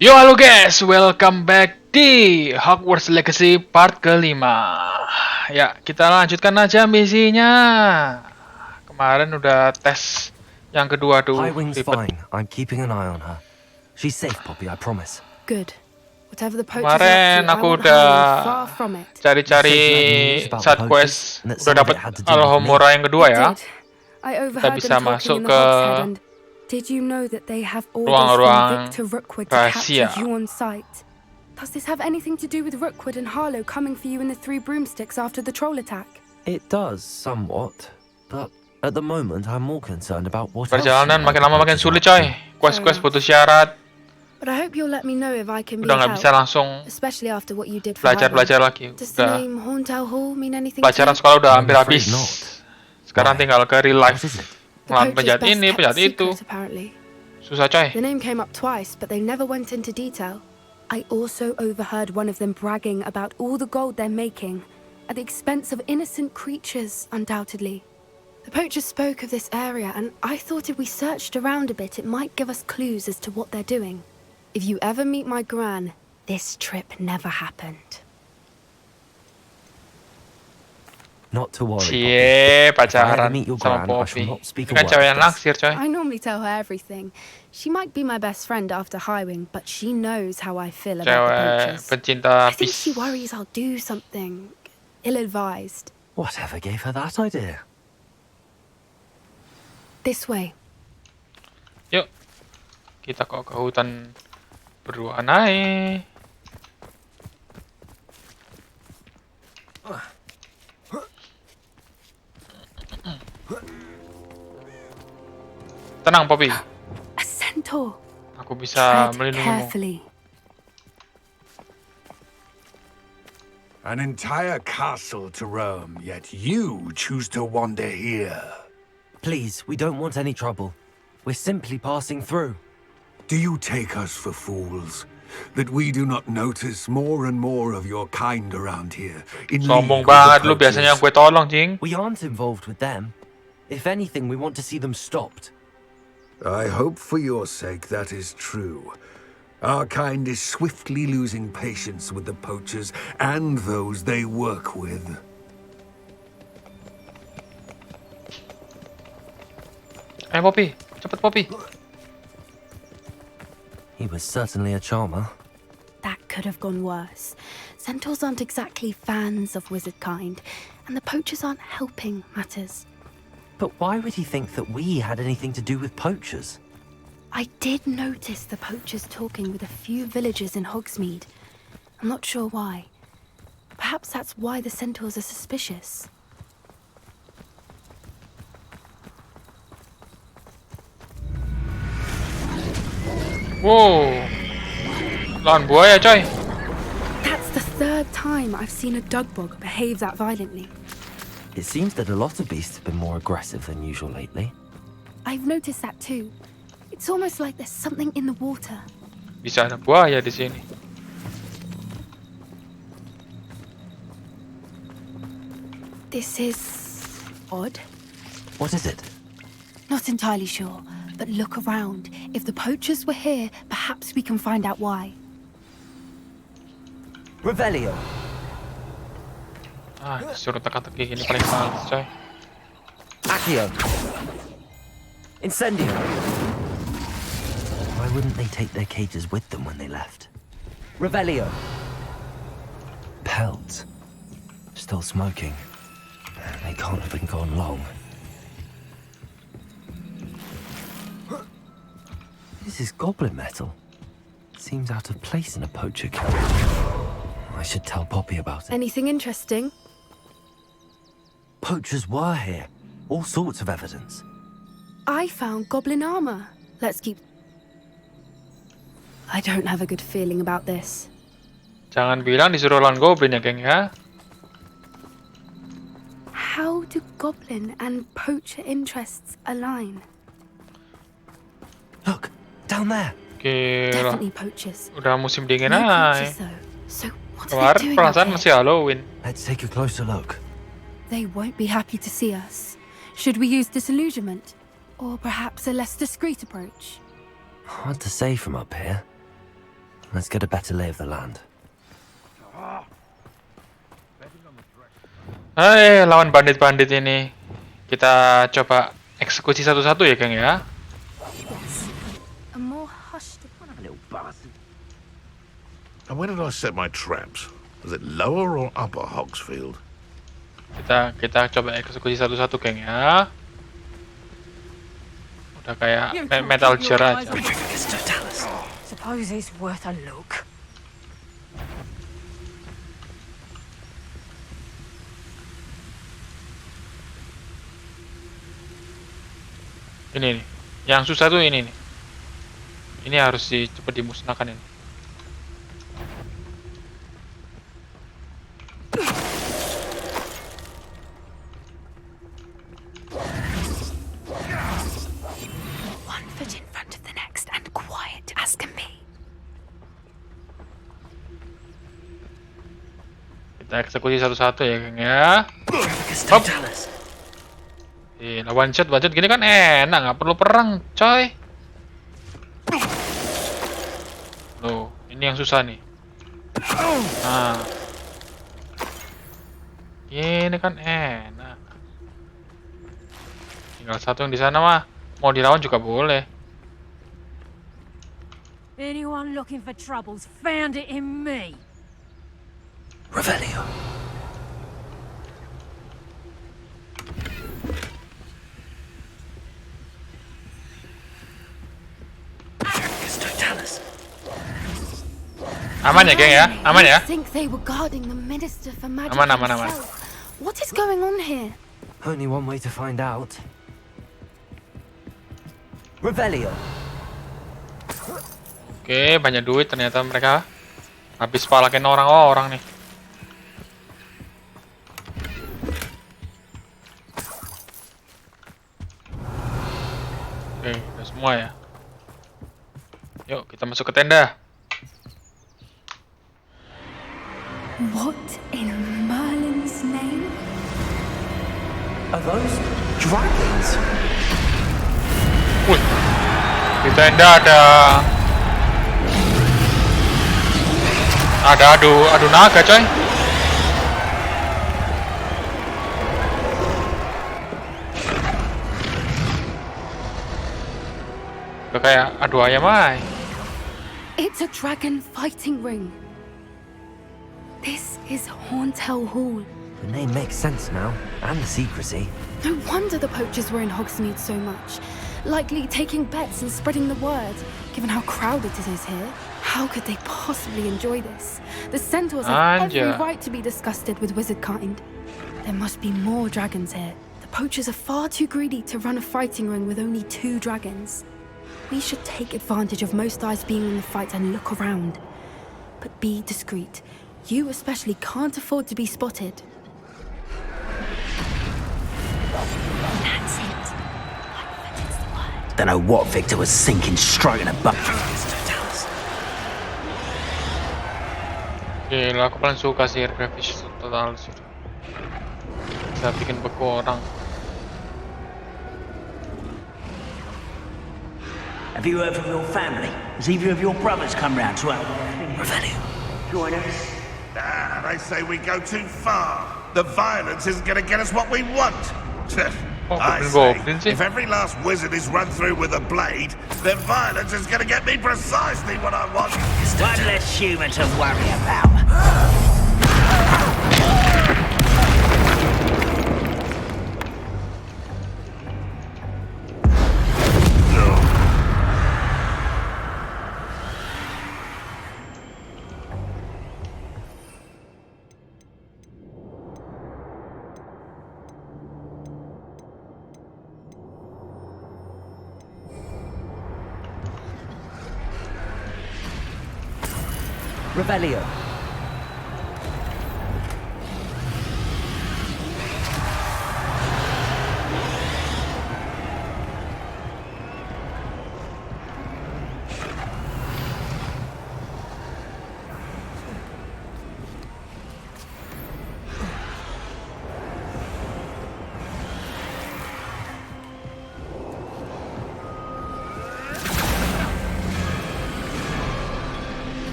Yo halo guys, welcome back di Hogwarts Legacy part kelima. Ya, kita lanjutkan aja misinya. Kemarin udah tes yang kedua tuh. Highwing's Ribet. fine. I'm keeping an eye on her. She's safe, Poppy, I promise. Good. Whatever the poachers are Kemarin up to, I aku want udah Highwing far from it. cari-cari side quest. Udah dapat Alhomora yang kedua ya. I overheard bisa them masuk talking in the ke Hogshead and did you know that they have orders ruang-ruang from Victor Rookwood to capture rahasia. you on sight? Does this have anything to do with Rookwood and Harlow coming for you in the Three Broomsticks after the troll attack? It does, somewhat. But at the moment, I'm more concerned about what else Perjalanan she makin might lama be makin up sulit to. coy. Quest-quest butuh syarat. But I hope you'll let me know if I can be Udah nggak help, bisa langsung especially after what you did for belajar Highwing. lagi. Does the Udah name Hauntel Hall mean anything to pelajaran you? sekolah udah hampir I'm afraid habis. not. Sekarang Why? tinggal ke real life. What is it? The Ngelawan poacher's penjahat best ini, kept penjahat itu. secret, apparently. Susah coy. The name came up twice, but they never went into detail. I also overheard one of them bragging about all the gold they're making, at the expense of innocent creatures, undoubtedly. The poachers spoke of this area, and I thought if we searched around a bit, it might give us clues as to what they're doing. If you ever meet my gran, this trip never happened. Not to worry, Poppy. Cie, If I ever pacaran meet your sama gran, I shall Poppy. not speak a Kan word cewek of yang this. naksir coy. I normally tell her everything. She might be my best friend after Highwing, but she knows how I feel about the Cewek poachers. pencinta I think she fish. worries I'll do something ill-advised. Whatever gave her that idea? This way. Yuk, kita kok ke hutan berdua naik. Tenang Poppy, A centaur. aku bisa Tread melindungimu. carefully. An entire castle to roam, yet you choose to wander here. Please, we don't want any trouble. We're simply passing through. Do you take us for fools? That we do not notice more and more of your kind around here? In Sombong league with the banget lu, biasanya poachers? gue tolong jing. We aren't involved with them. If anything, we want to see them stopped. I hope for your sake that is true. Our kind is swiftly losing patience with the poachers and those they work with. Ayo Poppy, cepet Poppy. He was certainly a charmer. That could have gone worse. Centaurs aren't exactly fans of wizard kind, and the poachers aren't helping matters. But why would he think that we had anything to do with poachers? I did notice the poachers talking with a few villagers in Hogsmeade. I'm not sure why. Perhaps that's why the centaurs are suspicious. Wow, lawan buaya coy. That's the third time I've seen a dugbog behave that violently. It seems that a lot of beasts have been more aggressive than usual lately. I've noticed that too. It's almost like there's something in the water. Bisa ada buaya di sini. This is odd. What is it? Not entirely sure, but look around. If the poachers were here, perhaps we can find out why. Revelio. Ah, disuruh teka-teki ini paling males coy. Accio. Incendio. Why wouldn't they take their cages with them when they left? Revelio. Pelt. Still smoking. They can't have been gone long. This is goblin metal. Seems out of place in a poacher camp. I should tell Poppy about it. Anything interesting? Poachers were here. All sorts of evidence. I found goblin armor. Let's keep... I don't have a good feeling about this. Jangan bilang disuruh lawan goblin ya geng ya. How do goblin and poacher interests align? Look, down there. Gila, Definitely poachers. udah musim dingin No aja. creatures though. So what are Kemarin they doing perasaan out masih here? Halloween. Let's take a closer look. They won't be happy to see us. Should we use disillusionment? Or perhaps a less discreet approach? Hard to say from up here. Let's get a better lay of the land. Hai, lawan bandit-bandit ini. Kita coba eksekusi satu-satu ya, Kang ya. A more hushed. And where did I set my traps? Was it lower or upper Hogsfield? Kita coba eksekusi satu-satu, Kang ya. Udah kayak Metal Gear aja. Suppose it's worth a look. Ini nih. Yang susah tuh ini nih. Ini harus cepat dimusnahkan ini. One foot in front of the next and quiet as can be. Kita eksekusi satu-satu ya, Kang ya. Hop. One shot gini kan enak, nggak perlu perang, coy. Loh, ini yang susah nih. Nah, ini kan enak. Tinggal satu yang di sana mah, mau dilawan juga boleh. Anyone looking for troubles found it in me. Revelio. Aman ya, geng ya? Aman ya? I think they were guarding the Minister for Magic Aman. himself. What is going on here? Only one way to find out. Revelio. Oke, banyak duit ternyata mereka. Habis palakin orang-orang nih. Oke, udah semua ya. Yuk, kita masuk ke tenda. What in Merlin's name? Are those dragons? Wih, di tenda ada adu naga, coy. Udah kayak adu ayam aja. It's a dragon fighting ring. This is Hauntel Hall. The name makes sense now, and the secrecy. No wonder the poachers were in Hogsmeade so much. Likely taking bets and spreading the word, given how crowded it is here. How could they possibly enjoy this? The centaurs have every Anja. right to be disgusted with wizard kind. There must be more dragons here. The poachers are far too greedy to run a fighting ring with only 2 dragons. We should take advantage of most eyes being in the fight and look around. But be discreet. You especially can't afford to be spotted. That's it. That's the word. Don't know what Victor was sinking straight in a butt. Gila, aku paling suka sih grafis total sih. Bisa bikin beku orang. Have you heard from your family? Has either of your brothers come round to help? Revelio. Join us. Ah, they say we go too far. The violence isn't going to get us what we want. I goblin say, sih. if every last wizard is run through with a blade, then violence is going to get me precisely what I want. One less human to worry about. Revelio.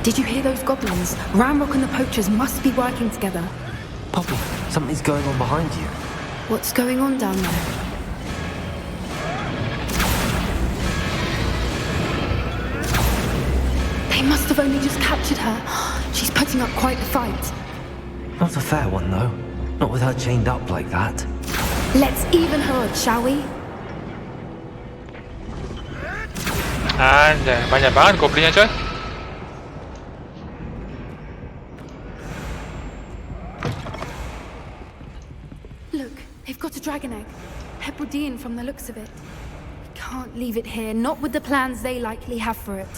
Did you hear those goblins? Ramrock and the poachers must be working together. Poppy, something's going on behind you. What's going on down there? They must have only just captured her. She's putting up quite the fight. Not a fair one, though. Not with her chained up like that. Let's even her, shall we? Anjay, banyak banget goblinnya coy. Look, they've got a dragon egg. Hebridean from the looks of it. We can't leave it here, not with the plans they likely have for it.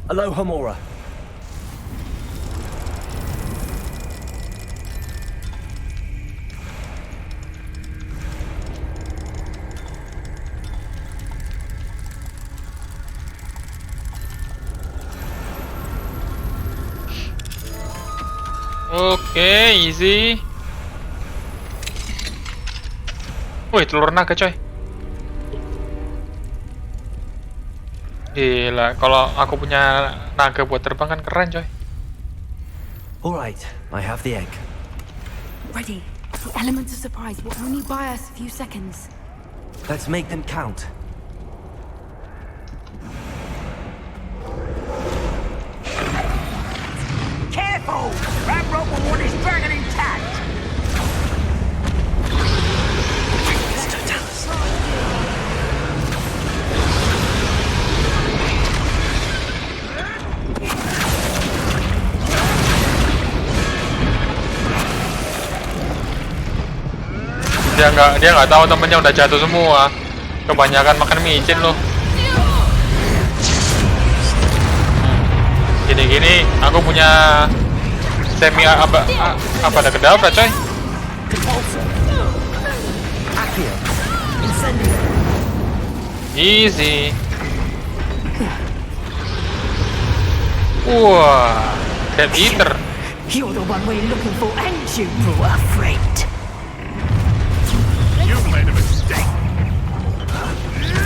Aloha, Mora. Oke, easy. Wih, telur naga coy. Gila, kalau aku punya naga buat terbang kan keren coy. Alright, I have the egg. Ready. The element of surprise will only buy us a few seconds. Let's make them count. Careful! Ramrock will want his dragon intact! Dia nggak tahu temennya udah jatuh semua. Kebanyakan makan micin loh. Gini-gini, aku punya semi apa ada kedaprat coy. Easy. Wah, Dead Eater. You're the one we're looking for, ain't you, poor friend? You made a mistake.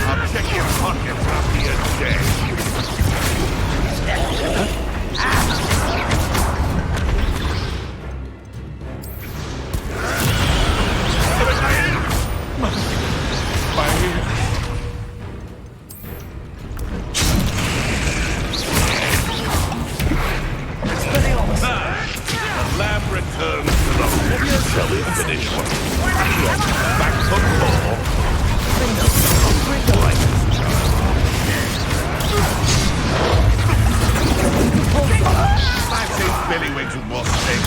I'll check your pockets after you're dead. The lab returns to the shall we finish one? Back to law. I think Billy Wings was sick.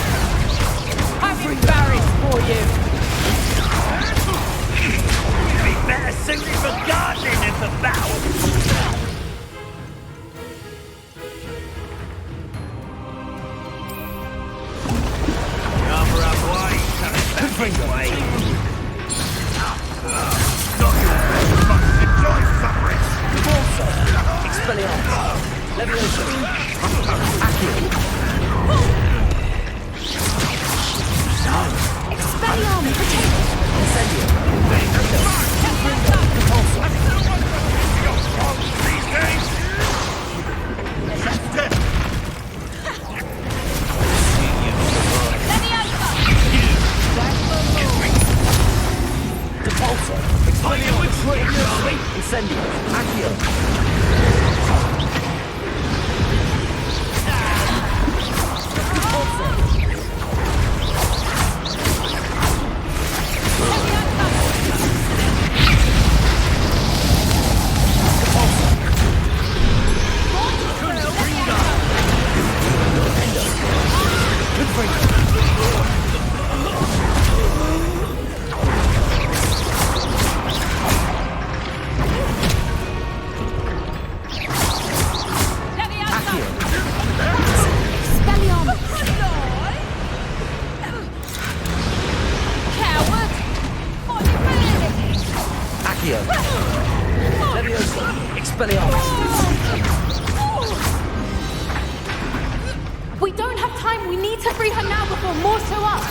I'm embarrassed for you. Be better suited for gardening than for battle! Cover up white, bring away. Enjoy suffering. Expelliarmus. Leviosa. Expelliarmus! Incendio. These days. Repulsor. Incendio. Accio. We don't have time. We need to free her now before more show up.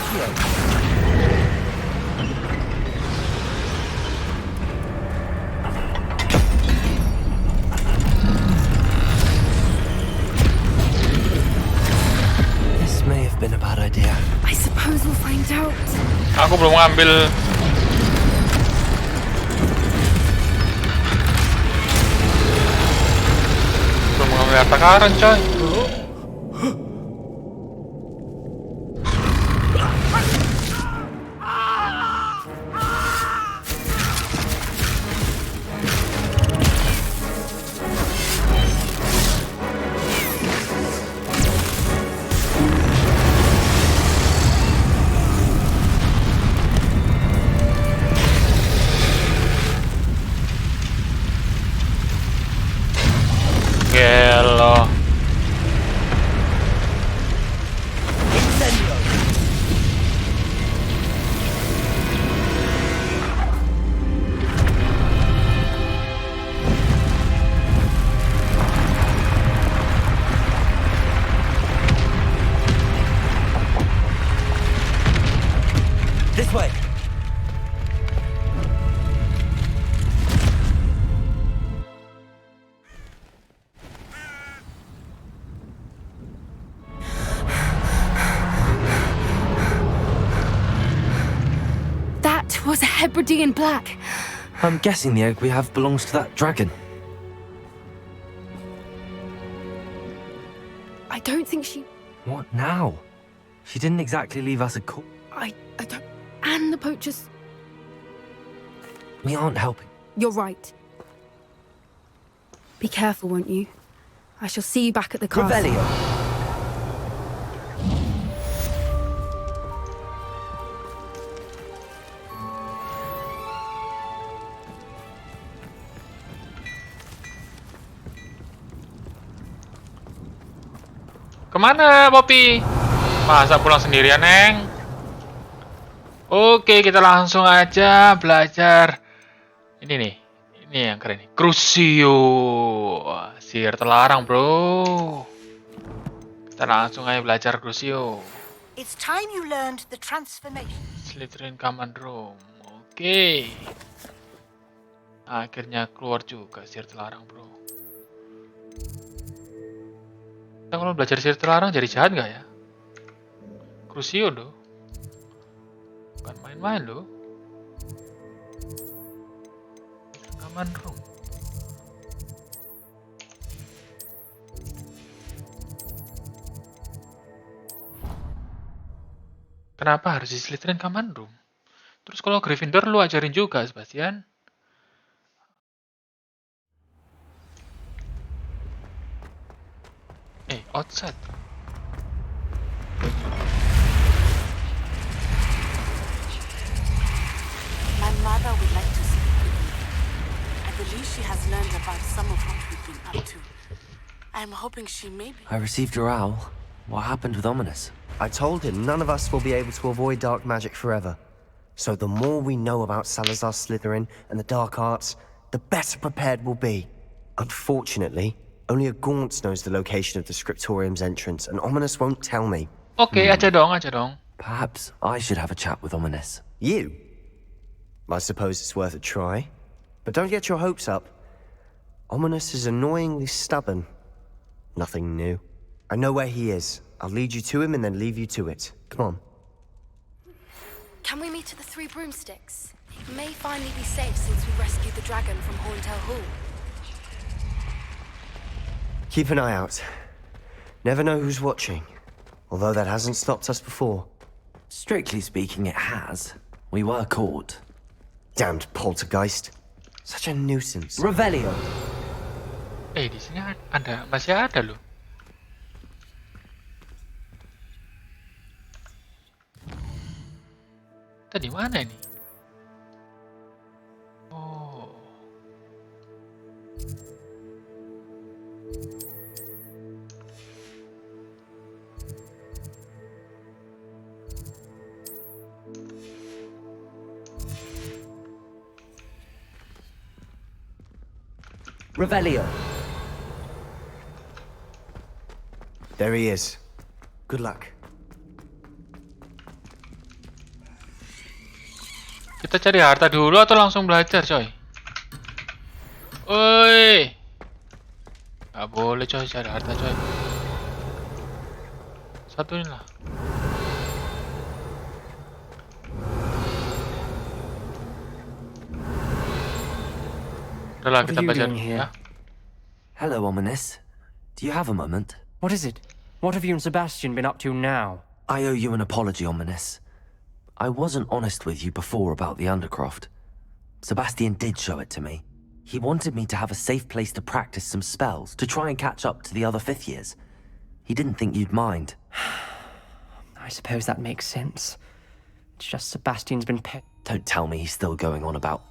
Aku belum ngambil. Belum ngambil harta karun, coy. Gelo. This way. That was a Hebridean black. I'm guessing the egg we have belongs to that dragon. I don't think she... What now? She didn't exactly leave us a call. I don't... And the poachers... We aren't helping. You're right. Be careful, won't you? I shall see you back at the castle. Revelio. Kemana, Poppy? Masa pulang sendirian, Neng? Oke, kita langsung aja belajar. Ini nih, ini yang keren nih. Crucio. Sihir terlarang, bro. Kita langsung aja belajar Crucio. It's time you learned the transformation. Slytherin Command Room. Oke. Akhirnya keluar juga sihir terlarang, bro. Kita kalau belajar sihir terlarang jadi jahat nggak ya? Crucio loh. Bukan main-main loh. Command Room. Kenapa harus di Slytherin Command Room? Terus kalau Gryffindor lu ajarin juga, Sebastian. Outside. My mother would like to speak with you. I believe she has learned about some of what we've been up to. I'm hoping she may be... I received your owl. What happened with Ominous? I told him none of us will be able to avoid dark magic forever. So the more we know about Salazar Slytherin and the dark arts, the better prepared we'll be. Unfortunately, only a Gaunt knows the location of the Scriptorium's entrance, and Ominous won't tell me. Oke, aja dong. Perhaps I should have a chat with Ominous. You? I suppose it's worth a try. But don't get your hopes up. Ominous is annoyingly stubborn. Nothing new. I know where he is. I'll lead you to him and then leave you to it. Come on. Can we meet at the Three Broomsticks? It may finally be safe since we rescued the dragon from Horntail Hall. Keep an eye out. Never know who's watching. Although that hasn't stopped us before. Strictly speaking, it has. We were caught. Damned poltergeist. Such a nuisance. Revelio. Di sini masih ada loh. Tadi mana ini? Oh. Revelio. There he is. Good luck. Kita cari harta dulu atau langsung belajar, coy? Oi. Gak boleh, coy, cari harta, coy. Satuin lah. Udahlah, What kita are you belajar doing dulu here? ya. Hello, Ominous. Do you have a moment? What is it? What have you and Sebastian been up to now? I owe you an apology, Ominous. I wasn't honest with you before about the Undercroft. Sebastian did show it to me. He wanted me to have a safe place to practice some spells, to try and catch up to the other 5th years. He didn't think you'd mind. I suppose that makes sense. It's just Sebastian's been Don't tell me he's still going on about...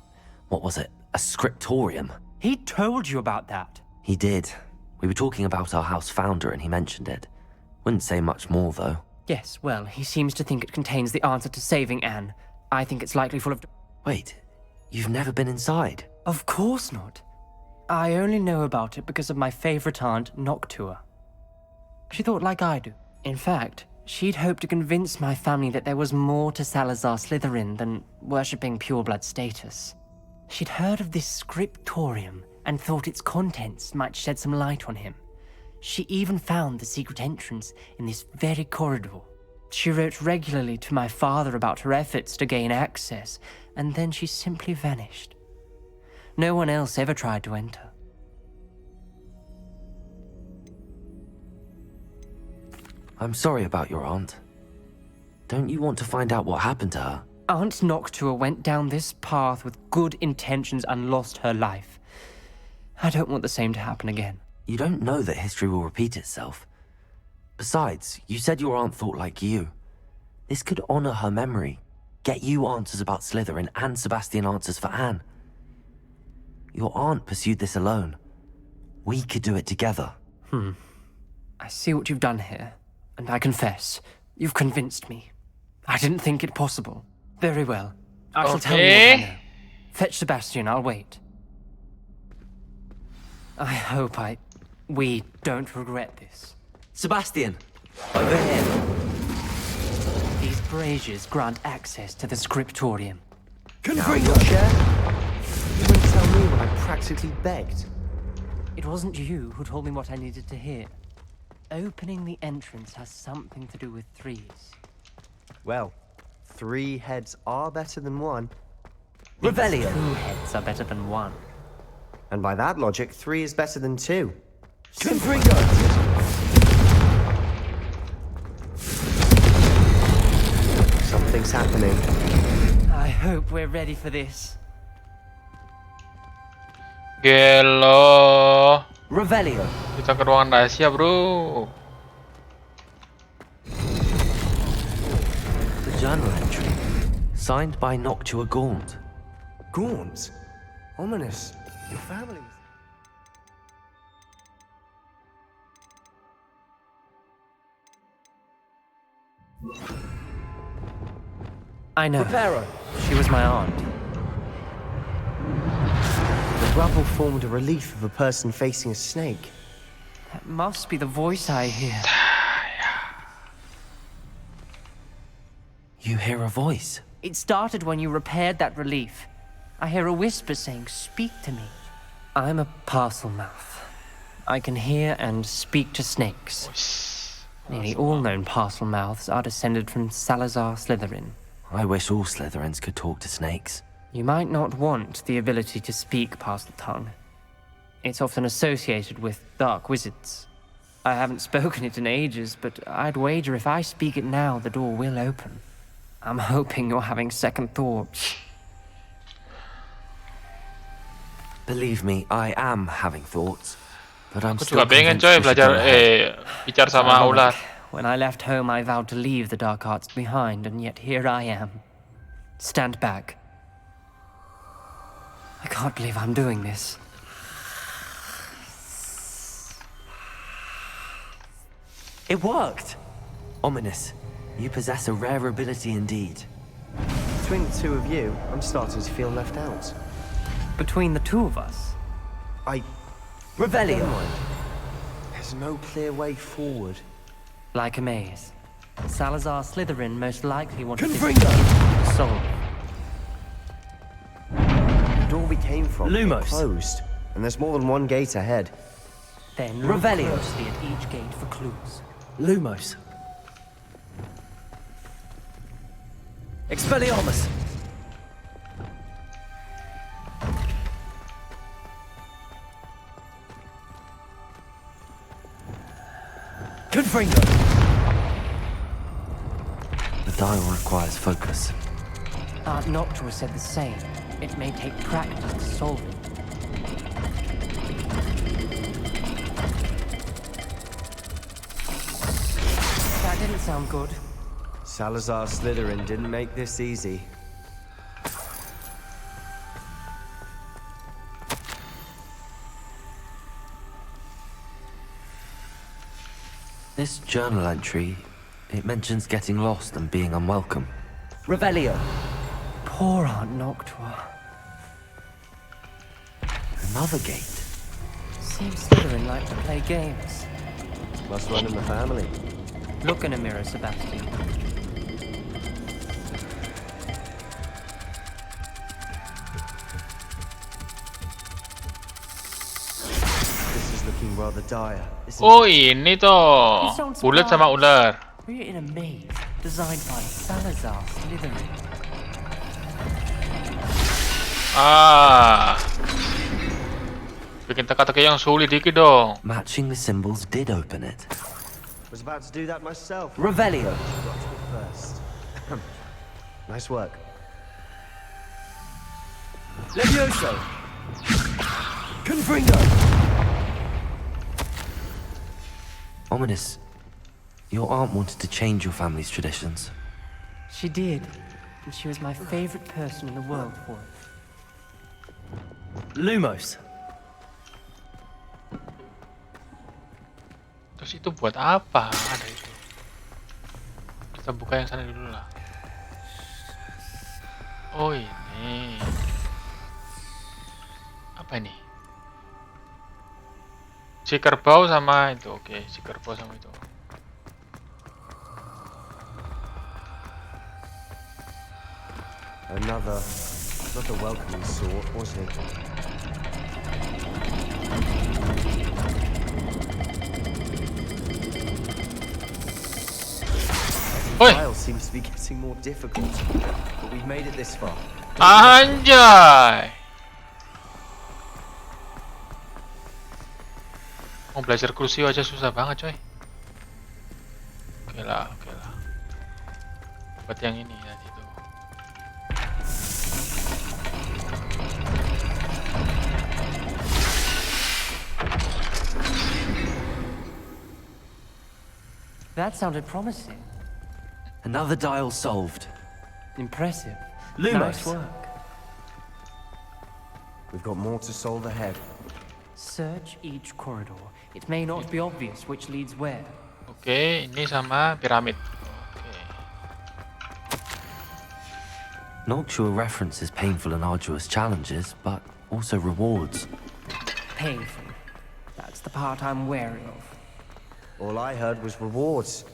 what was it? A scriptorium? He told you about that. He did. We were talking about our house founder and he mentioned it. Wouldn't say much more, though. Yes, well, he seems to think it contains the answer to saving Anne. I think it's likely full of... Wait, you've never been inside? Of course not. I only know about it because of my favorite aunt, Noctua. She thought like I do. In fact, she'd hoped to convince my family that there was more to Salazar Slytherin than worshipping pureblood status. She'd heard of this scriptorium and thought its contents might shed some light on him. She even found the secret entrance in this very corridor. She wrote regularly to my father about her efforts to gain access, and then she simply vanished. No one else ever tried to enter. I'm sorry about your aunt. Don't you want to find out what happened to her? Aunt Noctua went down this path with good intentions and lost her life. I don't want the same to happen again. You don't know that history will repeat itself. Besides, you said your aunt thought like you. This could honor her memory, get you answers about Slytherin and Sebastian answers for Anne. Your aunt pursued this alone. We could do it together. I see what you've done here, and I confess, you've convinced me. I didn't think it possible. Very well. I shall tell you what I know. Fetch Sebastian, I'll wait. I hope we don't regret this. Sebastian! Over here! These braziers grant access to the scriptorium. Confringo! You wouldn't tell me when I practically begged. It wasn't you who told me what I needed to hear. Opening the entrance has something to do with threes. Well, 3 heads are better than 1. Revelio! 2 heads are better than 1. And by that logic, 3 is better than 2. Confringo! Something's happening. I hope we're ready for this. Gelo. Revelio! Kita ke ruangan rahasia, bro. The journal entry. Signed by Noctua Gaunt. Gaunt? Ominous. Your family. I know. Preparo! She was my aunt. The rubble formed a relief of a person facing a snake. That must be the voice I hear. You hear a voice. It started when you repaired that relief. I hear a whisper saying, "Speak to me." I'm a parcel mouth. I can hear and speak to snakes. Nearly all known parcel mouths are descended from Salazar Slytherin. I wish all Slytherins could talk to snakes. You might not want the ability to speak parcel tongue. It's often associated with dark wizards. I haven't spoken it in ages, but I'd wager if I speak it now, the door will open. I'm hoping you're having second thoughts. Believe me, I am having thoughts. But I'm Aku still juga pengen convinced coy we should belajar go ahead. bicara sama ular. When I left home, I vowed to leave the dark arts behind, and yet here I am. Stand back. I can't believe I'm doing this. It worked! Ominous, you possess a rare ability indeed. Between the 2 of you, I'm starting to feel left out. Between the 2 of us, Revelio! Never mind. There's no clear way forward. like a maze, Salazar Slytherin most likely wanted this Confringo! to solve. The door we came from Lumos. closed, and there's more than 1 gate ahead. Then look Revelio. closely at each gate for clues. Lumos. Expelliarmus! Confringo! The dial requires focus. Aunt Noctua said the same. It may take practice to solve it. That didn't sound good. Salazar Slytherin didn't make this easy. This journal entry, it mentions getting lost and being unwelcome. Revelio. Poor Aunt Noctua. Another gate. Seems Slytherin like to play games. Must run in the family. Look in a mirror, Sebastian. This is looking rather dire. isn't Oh, it? ini toh. Bulat sama ular. We're in a maze designed by Salazar Slytherin. Ah. Bikin teka-teki yang sulit dikit dong. Matching the symbols did open it. Was about to do that myself. Revelio. Got to it first. Nice work. Levioso! Confringo! Ominous. Your aunt wanted to change your family's traditions. She did. And she was my favorite person in the world for it. Lumos! Terus itu buat apa? Ada itu. Kita buka yang sana dulu lah. Oh, ini. Apa ini? Si kerbau sama itu. Oke, si kerbau sama itu. Another, not the welcoming sort, was it? Oi. The trial seems to be getting more difficult, but we've made it this far. Anjay. Mau belajar Crucio aja susah banget, coy. Oke lah, oke lah. Buat yang ini tadi tuh. That sounded promising. Another dial solved. Impressive. Lumos. Nice work. We've got more to solve ahead. Search each corridor. It may not be obvious which leads where. Oke, ini sama piramid. Oke. Noctua references painful and arduous challenges, but also rewards. Painful. That's the part I'm wary of. All I heard was rewards.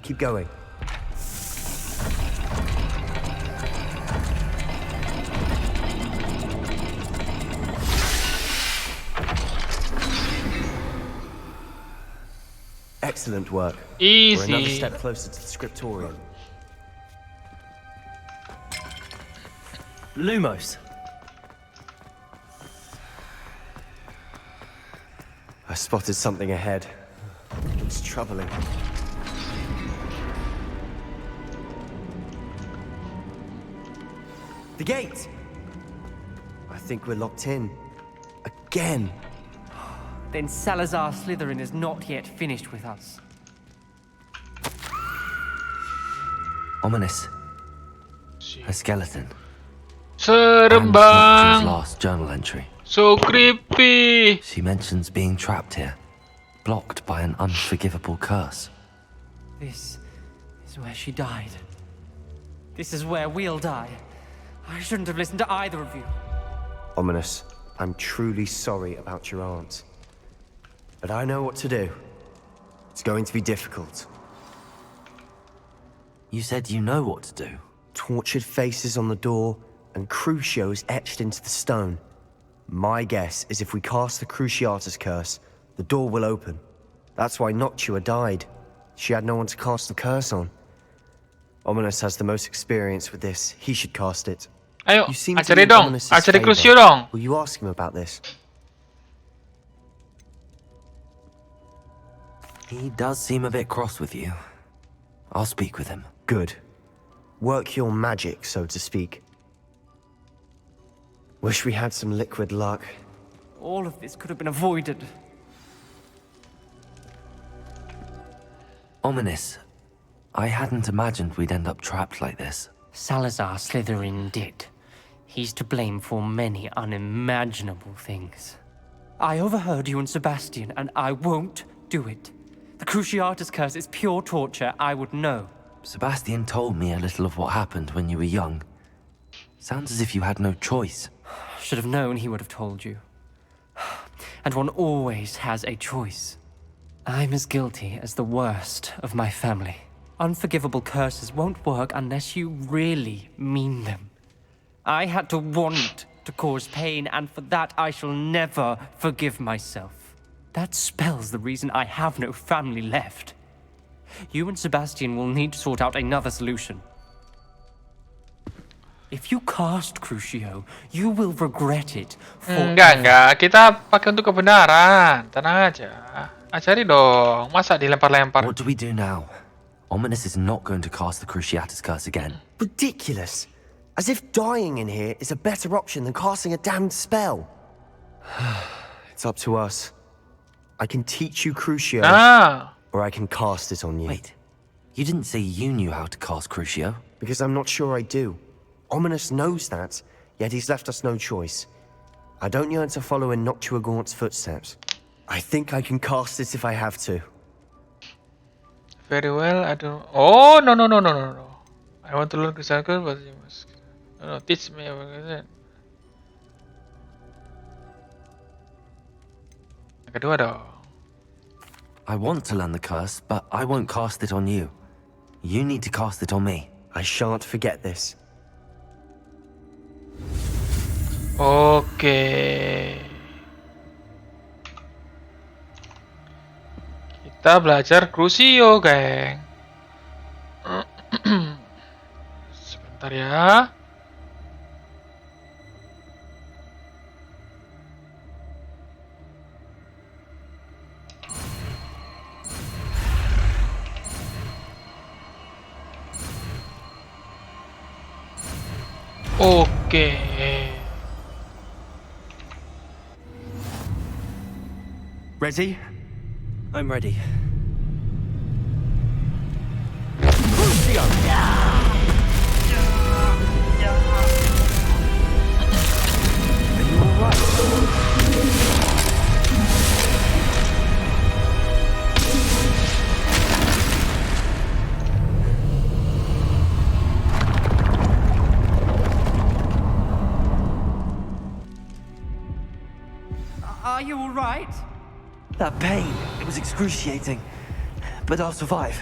Keep going. Excellent work. We're another Easy. step closer to the scriptorium. Lumos. I spotted something ahead. It's troubling. The gate! I think we're locked in. Again! Then Salazar Slytherin is not yet finished with us. Ominous. A skeleton. Serem And Noctua's bang. last journal entry. So creepy. She mentions being trapped here, blocked by an unforgivable curse. This is where she died. This is where we'll die. I shouldn't have listened to either of you. Ominous, I'm truly sorry about your aunt. But I know what to do. It's going to be difficult. You said you know what to do. Tortured faces on the door, and Crucios etched into the stone. My guess is if we cast the Cruciatus curse, the door will open. That's why Noctua died. She had no one to cast the curse on. Ominous has the most experience with this. He should cast it. Ayo, You seem to ajari be in dong. Ominous's Ajari favor. Crucio dong. Will you ask him about this? He does seem a bit cross with you. I'll speak with him. Good. Work your magic, so to speak. Wish we had some liquid luck. All of this could have been avoided. Ominous. I hadn't imagined we'd end up trapped like this. Salazar Slytherin did. He's to blame for many unimaginable things. I overheard you and Sebastian, and I won't do it. The Cruciatus curse is pure torture, I would know. Sebastian told me a little of what happened when you were young. Sounds as if you had no choice. Should have known he would have told you. And one always has a choice. I'm as guilty as the worst of my family. Unforgivable curses won't work unless you really mean them. I had to want to cause pain, and for that I shall never forgive myself. That spells the reason I have no family left. You and Sebastian will need to sort out another solution. If you cast Crucio, you will regret it forever. Enggak. Kita pakai untuk kebenaran. Tenang aja. Ajari dong. Masa dilempar-lempar? What do we do now? Ominous is not going to cast the Cruciatus curse again. Ridiculous. As if dying in here is a better option than casting a damned spell. It's up to us. I can teach you Crucio, or I can cast it on you. Wait, you didn't say you knew how to cast Crucio? Because I'm not sure I do. Ominous knows that, yet he's left us no choice. I don't yearn to follow in Noctuagaunt's footsteps. I think I can cast it if I have to. Very well, I don't... Oh, no. I want to learn Silahkan, but you must... No, teach me. Yang kedua dong. I want to learn the curse, but I won't cast it on you. You need to cast it on me. I shan't forget this. Oke. Kita belajar Crucio, geng. Sebentar ya. Oke. Ready? I'm ready. Crucio! Are you alright? Are you all right? That pain, it was excruciating. But I'll survive.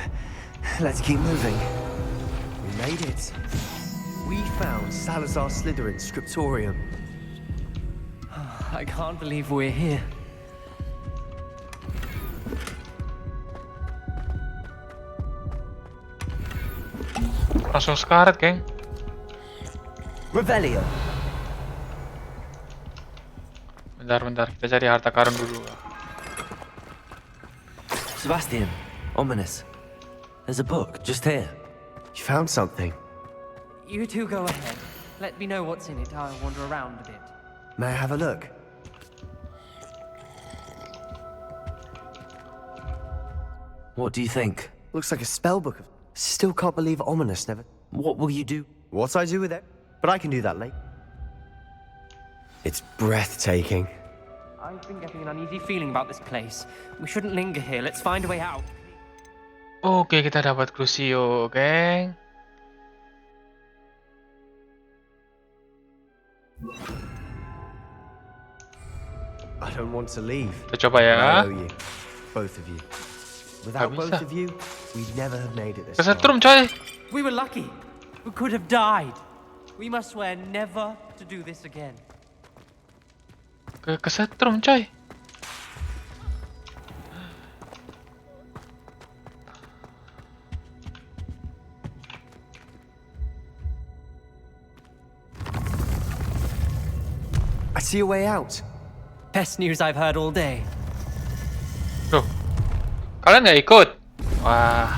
Let's keep moving. We made it. We found Salazar Slytherin's scriptorium. I can't believe we're here. Langsung sekarat, geng. Revelio. Bentar. Kita cari harta karun dulu. Sebastian, Ominous. There's a book just here. You found something. You two go ahead. Let me know what's in it. I'll wander around a bit. May I have a look? What do you think? Looks like a spell book. Still can't believe Ominous never... What will you do? What I do with it? But I can do that later. It's breathtaking. I've been getting an uneasy feeling about this place. We shouldn't linger here. Let's find a way out. Oke, kita dapat Crucio, geng. I don't want to leave. Kita coba ya. I owe you. Both of you. Without Gak both bisa. of you, we'd never have made it this far. Kesetrum, coy. We were lucky. We could have died. We must swear never to do this again. Kesetrum, coy. I see a way out. Best news I've heard all day. Loh, Kalian nggak ikut? Wah.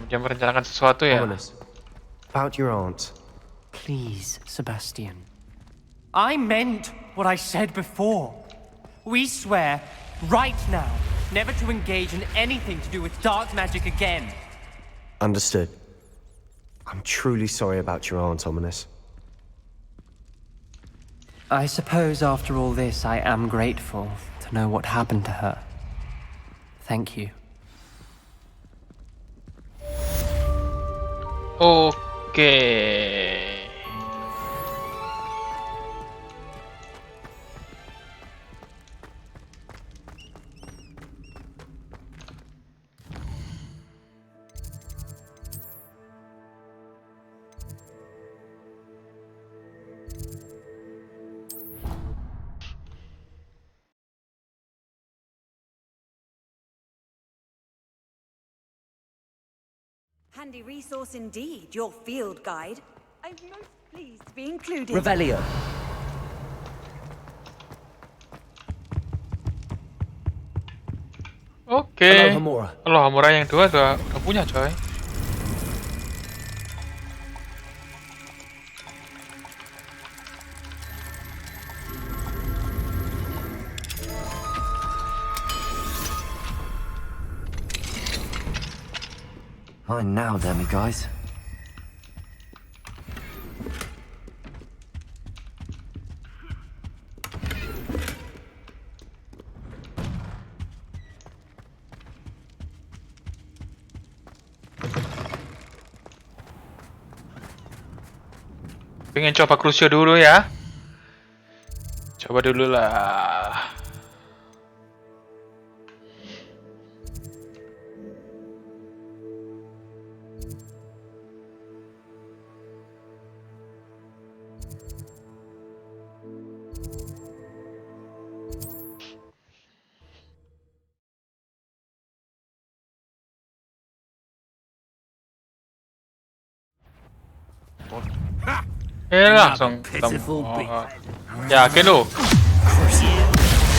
Dia merencanakan sesuatu ya. Ominous. About your aunt. Please, Sebastian. I meant what I said before. We swear, right now, never to engage in anything to do with dark magic again. Understood. I'm truly sorry about your aunt, Ominous. I suppose after all this, I am grateful to know what happened to her. Thank you. Oke. Handy resource indeed, your field guide. I'm most pleased to be included. Revelio. Oke. Alohomora. Alohomora yang dua udah punya, coy. Mine now, then, guys. Pengen coba Crucio dulu ya. Coba dulu lah. Langsung ketemu. Yakin lu?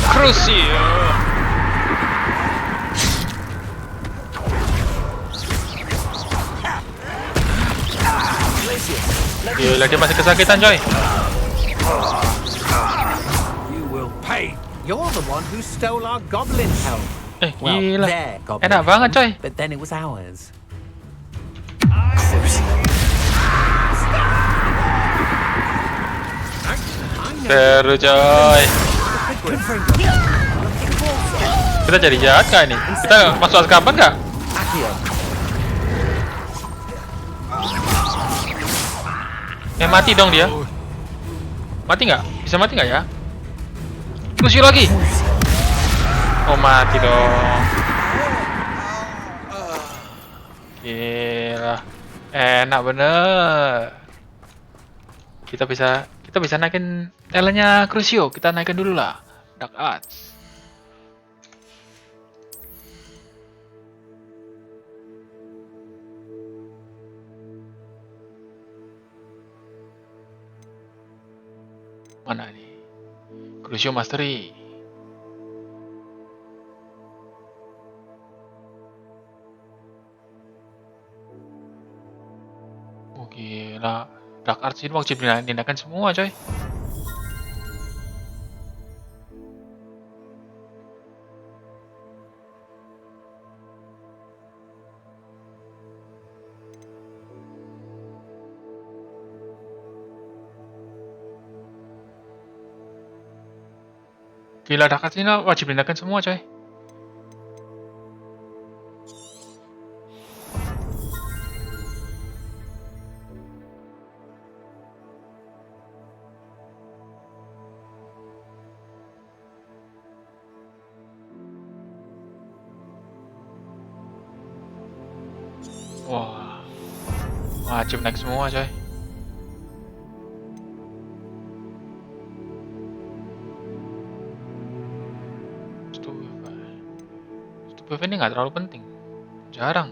Crucio. Gila, dia masih kesakitan, coy. You will pay. You're the one who stole our goblin helm. Gila. Enak banget, coy. But then it was ours. Seru, coy. Kita jadi jahat kah ini? Kita masuk Azkaban nggak? Mati dong dia. Mati nggak? Bisa mati nggak ya? Crucio lagi. Oh, mati dong. Gila. Enak bener. Kita bisa naikin talentnya Crucio. Kita naikin dulu lah. Dark Arts. Mana nih? Crucio Mastery. Oh gila. Dark Arts ini wajib dinaikkan semua, coy. Gila, Dark Arts ini wajib dinaikkan semua, coy. Wah, wajib naik semua, coy. Buff ini nggak terlalu penting, jarang.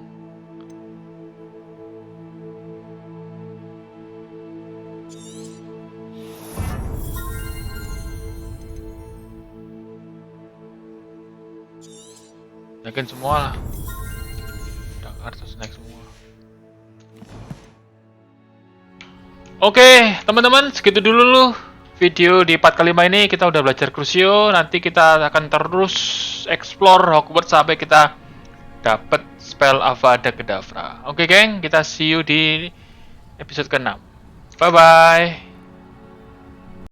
Naikin semua lah. Dark Arts naik semua. Oke, teman-teman, segitu dulu video di part kelima ini. Kita udah belajar Crucio. Nanti kita akan terus explore Hogwarts sampai kita dapat spell Avada Kedavra. Oke, geng, kita see you di episode ke-6. Bye-bye.